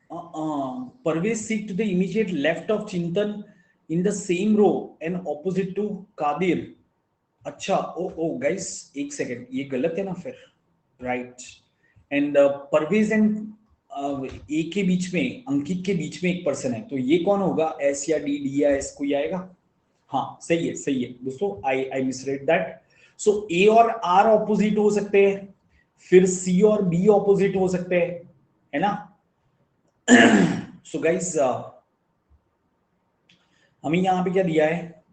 Parvez sit to the immediate left of Chintan in the same row and opposite to Kadir. अच्छा, ओ ओ गाइस एक सेकेंड, ये गलत है ना फिर, राइट? एंड परवेज एंड ए के बीच में, अंकित के बीच में एक पर्सन है, तो ये कौन होगा? एस या डी, डी या एस कोई आएगा? हाँ सही है दोस्तों, आई आई मिसरेड दैट। सो ए और आर ऑपोजिट हो सकते हैं, फिर सी और बी ऑपोजिट हो सकते हैं, है ना? सो गाइस हमें यहां पे क्या दिया है?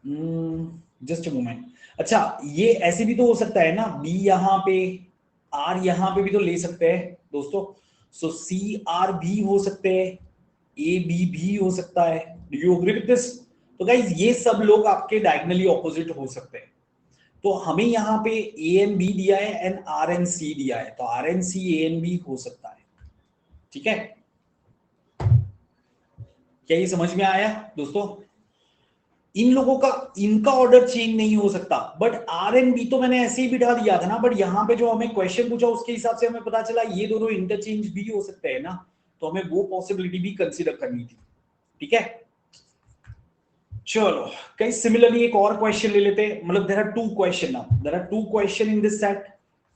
Just a moment. अच्छा, ये ऐसे भी तो हो सकता है ना, बी यहां पे, आर यहां पे भी तो ले सकते हैं दोस्तों। सो सी आर भी हो सकते हैं, ए बी भी हो सकता है। Do you agree with this? तो गाइज ये सब लोग आपके डायगोनली ऑपोजिट हो सकते हैं। तो हमें यहाँ पे ए एंड बी दिया है एंड आर एंड सी दिया है, तो R and C A and B हो सकता है, ठीक है? क्या ये समझ में आया दोस्तों? इन लोगों का, इनका ऑर्डर चेंज नहीं हो सकता, बट आर एंड बी तो मैंने ऐसे ही बिठा दिया था ना, बट यहाँ पे जो हमें क्वेश्चन पूछा उसके हिसाब से हमें पता चला ये दोनों इंटरचेंज भी हो सकते हैं ना, तो हमें वो पॉसिबिलिटी भी कंसीडर करनी थी, ठीक है? चलो, कई सिमिलरली एक और क्वेश्चन ले लेते हैं, मतलब there are two question now, there are two question in this set,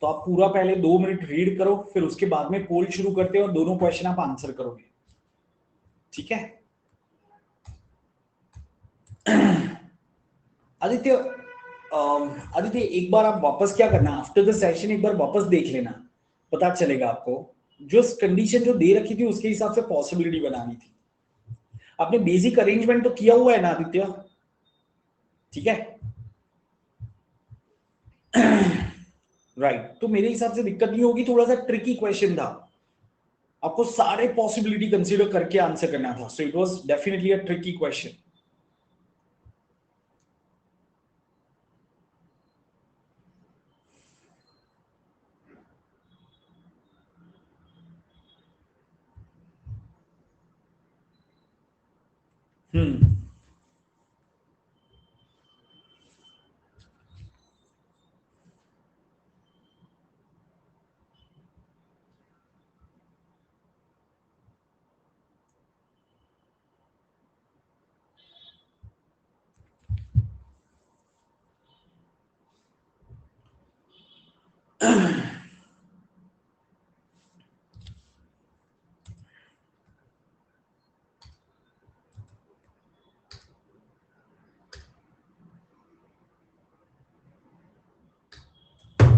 तो आप पूरा पहले 2 मिनट रीड करो, फिर उसके बाद में पोल शुरू करते हो और दोनों क्वेश्चन आप आंसर करोगे, ठीक है। आदित्य, आदित्य एक बार आप वापस क्या करना, आफ्टर द सेशन एक बार वापस देख लेना, पता चलेगा आपको जो कंडीशन जो दे रखी थी उसके हिसाब से पॉसिबिलिटी बनानी थी। आपने बेसिक अरेंजमेंट तो किया हुआ है ना आदित्य, ठीक है। राइट, तो मेरे हिसाब से दिक्कत नहीं होगी, थोड़ा सा ट्रिकी क्वेश्चन था, आपको सारे पॉसिबिलिटी कंसीडर करके आंसर करना था, so it was definitely a tricky question. Hmm,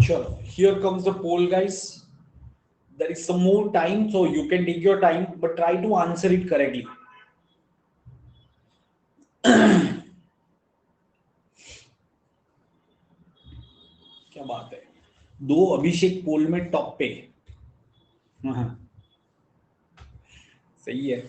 चलो, here comes the poll guys, there is some more time so you can take your time but try to answer it correctly. क्या बात है, दो अभिषेक पोल में top पे। हाँ, सही है।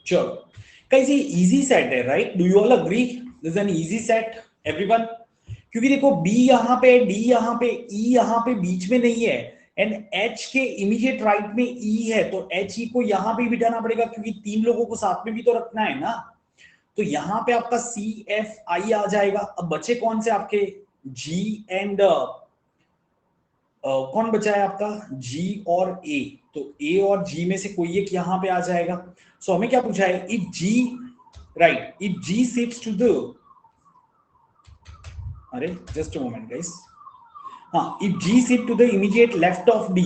चलो गाइस, ये इजी सेट है right, do you all agree this an easy set everyone? क्योंकि देखो बी यहां पे, डी यहां पे, ई यहां पे बीच में नहीं है, एंड एच के इमीडिएट राइट में ई है, तो एच ई को यहां पे बिठाना पड़ेगा क्योंकि तीन लोगों को साथ में भी तो रखना है ना। तो यहां पे आपका सी एफ आई आ जाएगा। अब बचे कौन से आपके, जी एंड कौन बचा है आपका, जी और ए। तो ए और जी में से कोई एक यहां पे आ जाएगा। सो हमें क्या पूछा है, if G, right, if G sits to the, अरे जस्ट अ मोमेंट गाइस, हाँ, if G sit to the immediate left of D,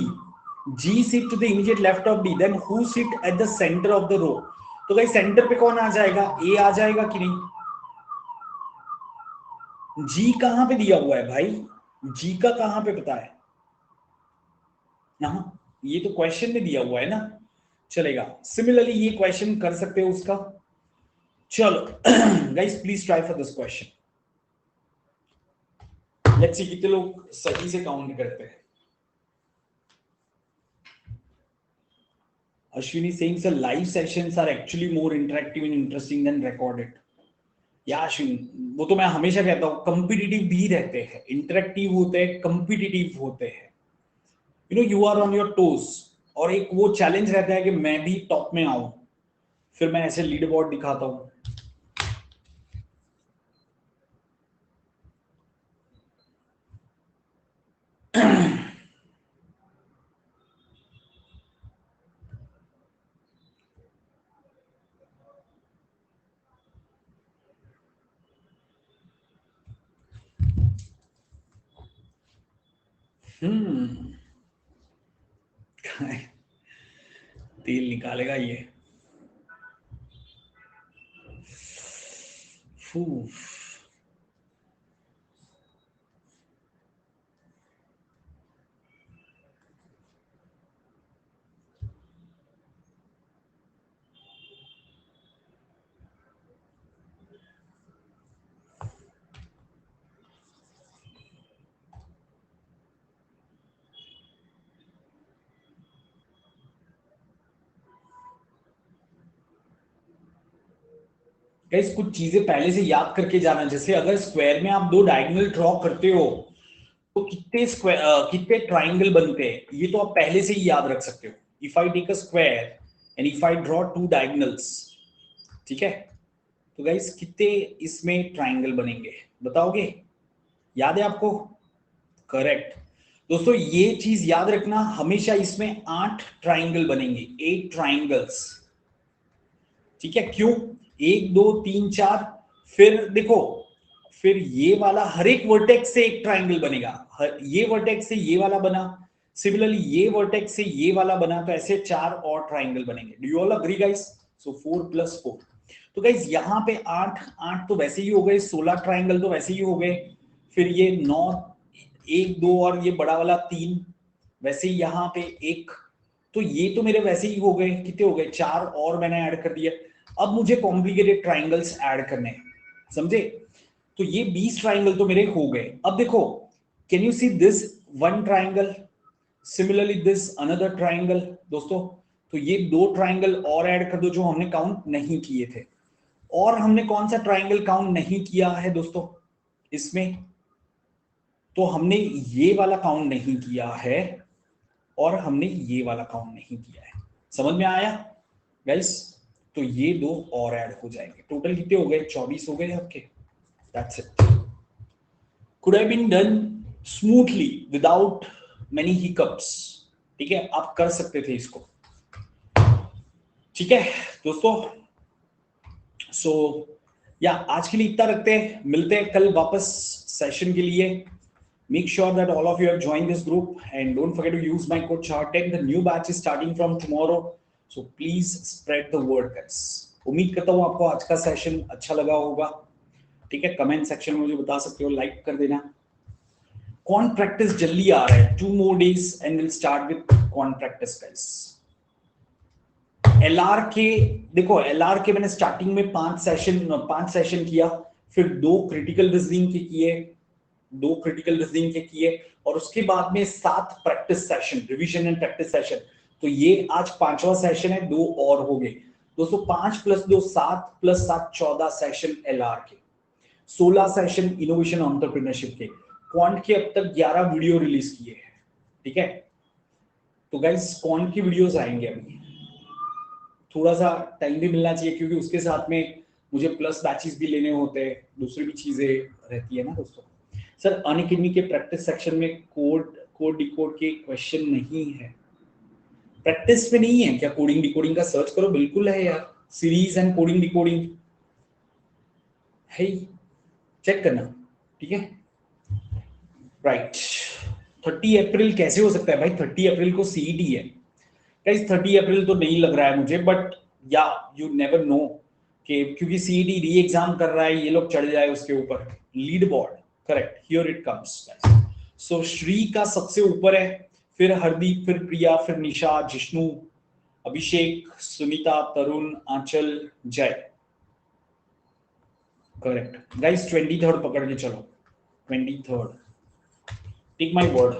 G sit to the immediate left of D, then who sit at the centre of the row. तो guys centre पे कौन आ जाएगा, ए आ जाएगा कि नहीं? जी कहां पे दिया हुआ है भाई, जी का कहां पे पता है? यहाँ, ये तो क्वेश्चन में दिया हुआ है ना, चलेगा। सिमिलरली ये क्वेश्चन कर सकते हो उसका। चलो guys please try for this question, let's see कितने लोग सही से काउंट करते हैं। Ashwini saying sir live sessions are actually more interactive and interesting than recorded। या अश्विन, वो तो मैं हमेशा कहता हूँ, कम्पिटिटिव भी रहते हैं, इंटरेक्टिव होते हैं, कम्पिटिटिव होते हैं, you know you are on your toes. और एक वो चैलेंज रहता है कि मैं भी टॉप में आऊं, फिर मैं ऐसे लीडर बोर्ड दिखाता हूं। हम्म, तेल निकालेगा ये। फू, गाइस कुछ चीजें पहले से याद करके जाना, जैसे अगर स्क्वायर में आप दो डायगोनल ड्रॉ करते हो तो कितने स्क्वायर कितने ट्राइंगल बनते हैं ये तो आप पहले से ही याद रख सकते हो। If I take a square and if I draw two diagonals, ठीक है, तो गाइस कितने इसमें ट्राइंगल बनेंगे बताओगे? याद है आपको? करेक्ट। दोस्तों ये चीज याद रखना, हमेशा इसमें 8 ट्राइंगल बनेंगे, 8 ट्राइंगल्स, ठीक है। क्यों? 1 2 3 4, फिर देखो, फिर ये वाला हर एक वर्टेक्स से एक ट्राइंगल बनेगा, ये वर्टेक्स से ये वाला बना, सिमिलरली ये वर्टेक्स से ये वाला बना, तो ऐसे 4 और ट्राइंगल बनेंगे। Do you all agree guys? सो 4 + 4, तो गाइस यहाँ पे 8 8 तो वैसे ही हो गए, 16 ट्राइंगल तो वैसे ही हो गए, फिर ये 9 1 2 और ये बड़ा वाला 3, वैसे ही यहाँ पे 1, तो ये तो मेरे वैसे ही हो गए, कितने हो गए? 4 और मैंने ऐड कर दिया। अब मुझे कॉम्प्लिकेटेड ट्राइंगल्स ऐड करने हैं, समझे? तो ये 20 ट्राइंगल तो मेरे हो गए। अब देखो, can you see this one triangle, similarly this another triangle. दोस्तों तो ये 2 ट्राइंगल और ऐड कर दो जो हमने काउंट नहीं किए थे। और हमने कौन सा ट्राइंगल काउंट नहीं किया है दोस्तों इसमें? तो हमने ये वाला काउंट नहीं किया है और हमने ये वाला काउंट नहीं किया है। समझ में आया गाइस? तो ये 2 और ऐड हो जाएंगे, टोटल कितने हो गए? 24 हो गए आपके। That's it. Could have been done smoothly without many hiccups, ठीक है, आप कर सकते थे इसको, ठीक है दोस्तों। सो या आज के लिए इतना रखते हैं, मिलते हैं कल वापस सेशन के लिए। Make sure that all of you have joined this group and don't forget to use my code CHARTECH. The new batch is starting from tomorrow, so please spread the word, guys. उम्मीद करता हूँ आपको आज का session अच्छा लगा होगा, ठीक है। कमेंट सेक्शन में मुझे बता सकते हो, लाइक कर देना। कौन प्रैक्टिस जल्दी आ रहा है, 2 more days and we'll start with कौन प्रैक्टिस guys। एलआर के देखो, एलआर के मैंने स्टार्टिंग में 5 सेशन किया, फिर 2 क्रिटिकल रीजनिंग के किए, 2 क्रिटिकल रीजनिंग के किए, और उसके बाद में 7 practice session, revision and practice session. तो ये आज 5वां सेशन है, 2 और हो गए दोस्तों। 5 + 2 7 + 7 14 सेशन एलआर के, 16 सेशन इनोवेशन एंटरप्रेन्योरशिप के। क्वांट के अब तक 11 वीडियो रिलीज किए हैं, ठीक है। तो गाइस क्वांट की वीडियोस आएंगे अभी, थोड़ा सा टाइम भी मिलना चाहिए क्योंकि उसके साथ में मुझे प्लस बैचेस भी लेने होते हैं, दूसरी भी चीजें रहती है ना दोस्तों। सर अनअकैडमी के प्रैक्टिस सेक्शन में कोड डिकोड के क्वेश्चन नहीं है, प्रैक्टिस में नहीं है क्या? कोडिंग डिकोडिंग का सर्च करो, बिल्कुल है यार, सीरीज एंड कोडिंग डिकोडिंग है, चेक करना, ठीक है। राइट। 30 अप्रैल कैसे हो सकता है भाई? 30 अप्रैल को सीईटी है गाइस। 30 अप्रैल तो नहीं लग रहा है मुझे, बट या यू नेवर नो कि क्योंकि सीईटी री एग्जाम कर रहा है, ये लोग चढ़ जाए उसके ऊपर lead board. Correct, here it comes guys. So Shri का सबसे ऊपर है, फिर हरदीप, फिर प्रिया, फिर निशा, जिष्णु, अभिषेक, सुनीता, तरुण, आंचल, जय। करेक्ट गाइस, 23rd पकड़ के चलो, 23rd, टेक माय वर्ड।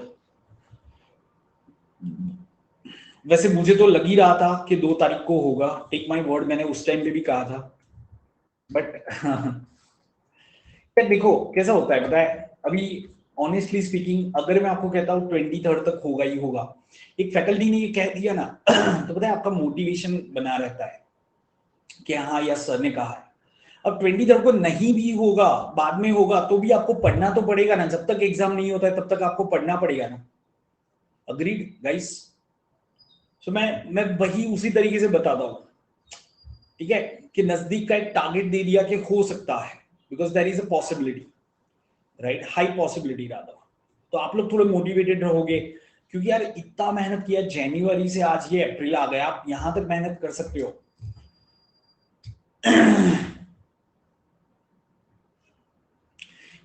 वैसे मुझे तो लग ही रहा था कि 2 तारीख को होगा, टेक माय वर्ड, मैंने उस टाइम पे भी कहा था, बट देखो कैसा होता है पता है। अभी ऑनेस्टली स्पीकिंग, अगर मैं आपको कहता हूँ 23rd तक होगा ही होगा, एक फैकल्टी ने ये कह दिया ना तो पता है आपका मोटिवेशन बना रहता है कि हाँ यार सर ने कहा है। अब 23rd को नहीं भी होगा, बाद में होगा, तो भी आपको पढ़ना तो पड़ेगा ना, जब तक एग्जाम नहीं होता है तब तक आपको पढ़ना पड़ेगा ना। Agreed guys? तो मैं वही उसी तरीके से बताता हूँ, ठीक है, कि नजदीक का एक टारगेट दे दिया कि हो सकता है, because there is a possibility, right, high possibility rather. तो आप लोग थोड़े मोटिवेटेड रहोगे, क्योंकि यार इतना मेहनत किया, जनवरी से आज ये अप्रैल आ गया, आप यहां तक मेहनत कर सकते हो।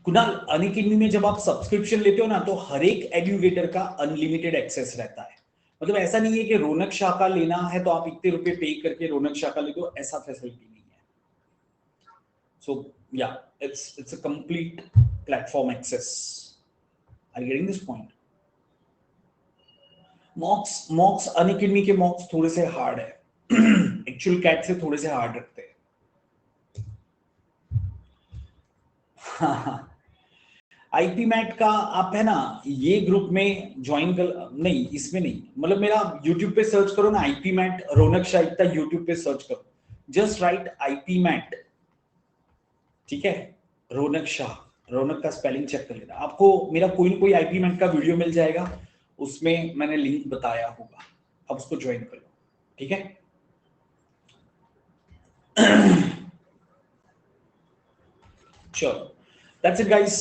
कुणाल, अनअकैडमी में जब आप सब्सक्रिप्शन लेते हो ना, तो हर एक एजुकेटर का अनलिमिटेड एक्सेस रहता है। मतलब ऐसा नहीं है कि रौनक शाह का लेना है तो आप इतने रुपए पे करके रौनक शाह का ले दो, ऐसा फैसिलिटी नहीं है। सो या it's a complete platform access. Are you getting this point? Mocks Unacademy के मॉक्स थोड़े से हार्ड है एक्चुअल कैट से थोड़े से हार्ड रखते हैं। आईपी मैट का आप है ना ये ग्रुप में ज्वाइन कर, नहीं इसमें नहीं, मतलब मेरा यूट्यूब पे सर्च करो ना आईपी मैट रौनक शाह इतना, यूट्यूब पे सर्च करो, जस्ट राइट आईपी मैट, ठीक है, रौनक शाह, रौनक का स्पेलिंग चेक कर लेना, आपको मेरा कोई ना कोई आईपी मैट का वीडियो मिल जाएगा, उसमें मैंने लिंक बताया होगा, अब उसको ज्वाइन कर लो, ठीक है। चलो दैट्स इट गाइस।